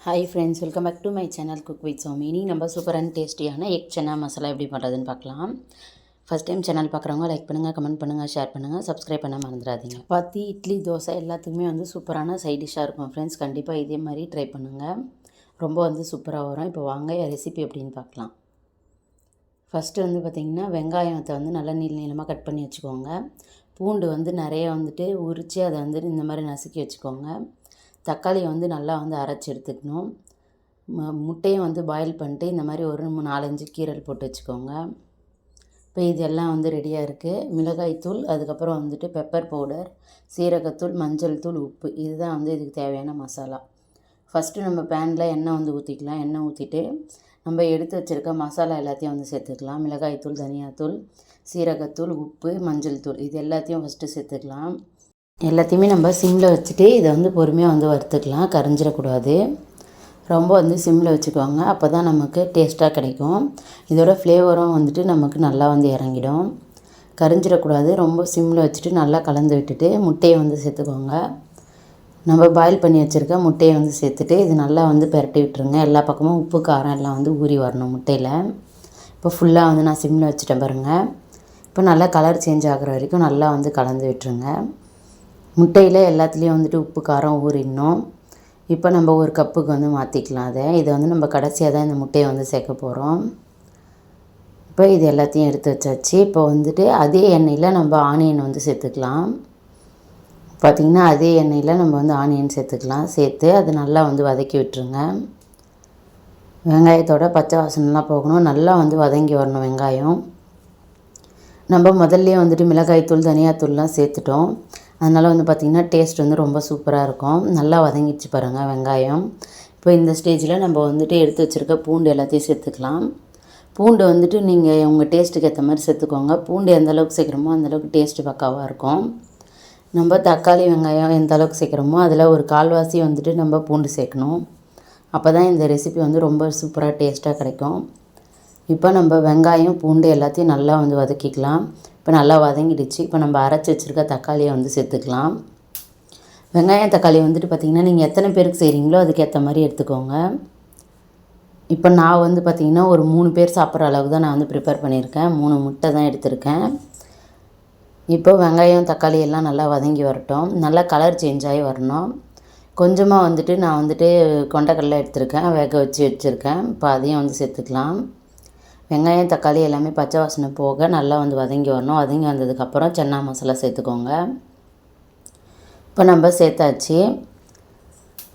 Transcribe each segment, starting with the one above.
Hi friends, welcome back to my channel Cook with Sowmi. இன்னைக்கு நம்ம super and டேஸ்டியான egg சென்னா மசாலா எப்படி பண்ணுறதுன்னு பார்க்கலாம். ஃபஸ்ட் டைம் சேனல் பார்க்குறவங்க லைக் பண்ணுங்கள், கமெண்ட் பண்ணுங்கள், ஷேர் பண்ணுங்கள், சப்ஸ்கிரைப் பண்ண மறந்துடாதீங்க. சப்பாத்தி, இட்லி, தோசை எல்லாத்துக்குமே சூப்பரான சைட் டிஷ்ஷாக இருக்கும் ஃப்ரெண்ட்ஸ். கண்டிப்பாக இதே மாதிரி ட்ரை பண்ணுங்கள், ரொம்ப சூப்பராக வரும். இப்போ வாங்க ரெசிபி எப்படின்னு பார்க்கலாம். ஃபஸ்ட்டு பார்த்திங்கன்னா வெங்காயத்தை நல்லா நீளமாக கட் பண்ணி வச்சுக்கோங்க. பூண்டு நிறைய உரித்து அதை இந்த மாதிரி நசுக்கி வச்சுக்கோங்க. தக்காளியை நல்லா அரைச்சி எடுத்துக்கணும். முட்டையும் பாயில் பண்ணிட்டு இந்த மாதிரி ஒரு 4-5 கீரல் போட்டு வச்சுக்கோங்க. இப்போ இதெல்லாம் ரெடியாக இருக்குது. மிளகாய்த்தூள், அதுக்கப்புறம் பெப்பர் பவுடர், சீரகத்தூள், மஞ்சள் தூள், உப்பு, இதுதான் இதுக்கு தேவையான மசாலா. ஃபஸ்ட்டு நம்ம பேனில் எண்ணெய் ஊற்றிக்கலாம். எண்ணெய் ஊற்றிட்டு நம்ம எடுத்து வச்சுருக்க மசாலா எல்லாத்தையும் சேர்த்துக்கலாம். மிளகாய்த்தூள், தனியாத்தூள், சீரகத்தூள், உப்பு, மஞ்சள் தூள், இது எல்லாத்தையும் ஃபஸ்ட்டு சேர்த்துக்கலாம். எல்லாத்தையுமே நம்ம சிம்மில் வச்சுட்டு இதை பொறுமையாக வறுத்துக்கலாம். கரைஞ்சிடக்கூடாது. ரொம்ப சிம்மில் வச்சுக்குவாங்க, அப்போ தான் நமக்கு டேஸ்ட்டாக கிடைக்கும். இதோட ஃப்ளேவரும் நமக்கு நல்லா இறங்கிடும். கரைஞ்சிடக்கூடாது. ரொம்ப சிம்மில் வச்சுட்டு நல்லா கலந்து விட்டுட்டு முட்டையை சேர்த்துக்கோங்க. நம்ம பாயில் பண்ணி வச்சுருக்க முட்டையை சேர்த்துட்டு இது நல்லா பெரட்டி விட்டுருங்க. எல்லா பக்கமும் உப்பு காரம் எல்லாம் ஊறி வரணும் முட்டையில். இப்போ ஃபுல்லாக நான் சிம்மில் வச்சுட்டேன் பாருங்கள். இப்போ நல்லா கலர் சேஞ்ச் ஆகிற வரைக்கும் நல்லா கலந்து விட்டுருங்க. முட்டையில் எல்லாத்துலேயும் உப்பு காரம் ஊறிடணும். இப்போ நம்ம ஒரு கப்புக்கு மாற்றிக்கலாம். இதை நம்ம கடைசியாக தான் இந்த முட்டையை சேர்க்க போகிறோம். இப்போ இது எல்லாத்தையும் எடுத்து வச்சாச்சு. இப்போ அதே எண்ணெயில் நம்ம ஆனியன் சேர்த்துக்கலாம். பார்த்திங்கன்னா அதே எண்ணெயில் நம்ம ஆனியன் சேர்த்துக்கலாம். சேர்த்து அது நல்லா வதக்கி விட்டுருங்க. வெங்காயத்தோட பச்சை வாசனைலாம் போகணும். நல்லா வதங்கி வரணும் வெங்காயம். நம்ம முதல்லையே மிளகாய்த்தூள், தனியாத்தூள்லாம் சேர்த்துட்டோம். அதனால் பார்த்திங்கன்னா டேஸ்ட் ரொம்ப சூப்பராக இருக்கும். நல்லா வதங்கிடுச்சு பாருங்கள் வெங்காயம். இப்போ இந்த ஸ்டேஜில் நம்ம எடுத்து வச்சுருக்க பூண்டு எல்லாத்தையும் சேர்த்துக்கலாம். பூண்டு நீங்கள் உங்கள் டேஸ்ட்டுக்கு ஏற்ற மாதிரி சேர்த்துக்கோங்க. பூண்டு எந்த அளவுக்கு சேர்க்குறோமோ அந்தளவுக்கு டேஸ்ட்டு பக்காவாக இருக்கும். நம்ம தக்காளி, வெங்காயம் எந்த அளவுக்கு சேர்க்குறோமோ அதில் ஒரு கால்வாசி நம்ம பூண்டு சேர்க்கணும். அப்போ தான் இந்த ரெசிபி ரொம்ப சூப்பராக டேஸ்ட்டாக கிடைக்கும். இப்போ நம்ம வெங்காயம், பூண்டு எல்லாத்தையும் நல்லா வதக்கிக்கலாம். இப்போ நல்லா வதங்கிடுச்சு. இப்போ நம்ம அரைச்சி வச்சுருக்க தக்காளியை சேர்த்துக்கலாம். வெங்காயம், தக்காளி பார்த்திங்கன்னா நீங்கள் எத்தனை பேருக்கு செய்கிறீங்களோ அதுக்கேற்ற மாதிரி எடுத்துக்கோங்க. இப்போ நான் பார்த்திங்கன்னா ஒரு 3 பேர் சாப்பிட்ற அளவுக்கு தான் நான் ப்ரிப்பேர் பண்ணியிருக்கேன். 3 முட்டை தான் எடுத்திருக்கேன். இப்போ வெங்காயம், தக்காளி எல்லாம் நல்லா வதங்கி வரட்டும். நல்லா கலர் சேஞ்ச் ஆகி வரணும். கொஞ்சமாக நான் கொண்டைக்கடலை எடுத்திருக்கேன், வேக வச்சு வச்சுருக்கேன். இப்போ அதையும் சேர்த்துக்கலாம். வெங்காயம், தக்காளி எல்லாமே பச்சை வாசனை போக நல்லா வதங்கி வரணும். வதங்கி வந்ததுக்கப்புறம் சென்னா மசாலா சேர்த்துக்கோங்க. இப்போ நம்ம சேர்த்தாச்சு.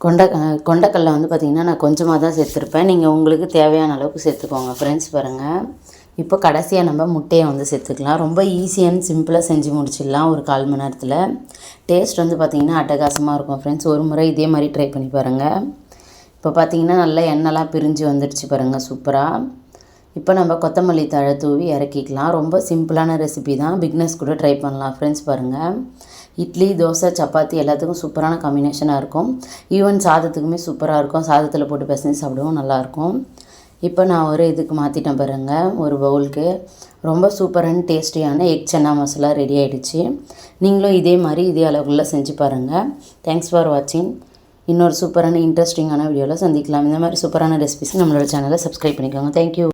கொண்டைக்கடலை பார்த்திங்கன்னா நான் கொஞ்சமாக தான் சேர்த்துருப்பேன். நீங்கள் உங்களுக்கு தேவையான அளவுக்கு சேர்த்துக்கோங்க ஃப்ரெண்ட்ஸ். பாருங்கள், இப்போ கடைசியாக நம்ம முட்டையை சேர்த்துக்கலாம். ரொம்ப ஈஸியாக சிம்பிளாக செஞ்சு முடிச்சிடலாம் ஒரு 1/4 மணி நேரத்தில். டேஸ்ட் பார்த்திங்கன்னா அட்டகாசமாக இருக்கும் ஃப்ரெண்ட்ஸ். ஒரு முறை இதே மாதிரி ட்ரை பண்ணி பாருங்கள். இப்போ பார்த்திங்கன்னா நல்லா எண்ணெய்லாம் பிரிஞ்சு வந்துடுச்சு பாருங்கள், சூப்பராக. இப்போ நம்ம கொத்தமல்லி தழை தூவி இறக்கிக்கலாம். ரொம்ப சிம்பிளான ரெசிபி தான், பிக்னஸ் கூட ட்ரை பண்ணலாம் ஃப்ரெண்ட்ஸ். பாருங்கள், இட்லி, தோசை, சப்பாத்தி எல்லாத்துக்கும் சூப்பரான காம்பினேஷனாக இருக்கும். ஈவன் சாதத்துக்குமே சூப்பராக இருக்கும். சாதத்தில் போட்டு பிசைஞ்சு சாப்பிடுவோம், நல்லாயிருக்கும். இப்போ நான் ஒரு இதுக்கு மாற்றிட்டேன் பாருங்கள், ஒரு பவுலுக்கு. ரொம்ப சூப்பர் அண்ட் டேஸ்டியான எக் சென்னா மசாலா ரெடி ஆகிடுச்சு. நீங்களும் இதே மாதிரி இதே அளவுக்குள்ள செஞ்சு பாருங்கள். தேங்க்ஸ் ஃபார் வாட்சிங். இன்னொரு சூப்பரான இன்ட்ரெஸ்டிங்கான வீடியோவில் சந்திக்கலாம். இந்த மாதிரி சூப்பரான ரெசிபிஸ் நம்மளோட சேனலை சப்ஸ்கிரைப் பண்ணிக்கோங்க. தேங்க்யூ.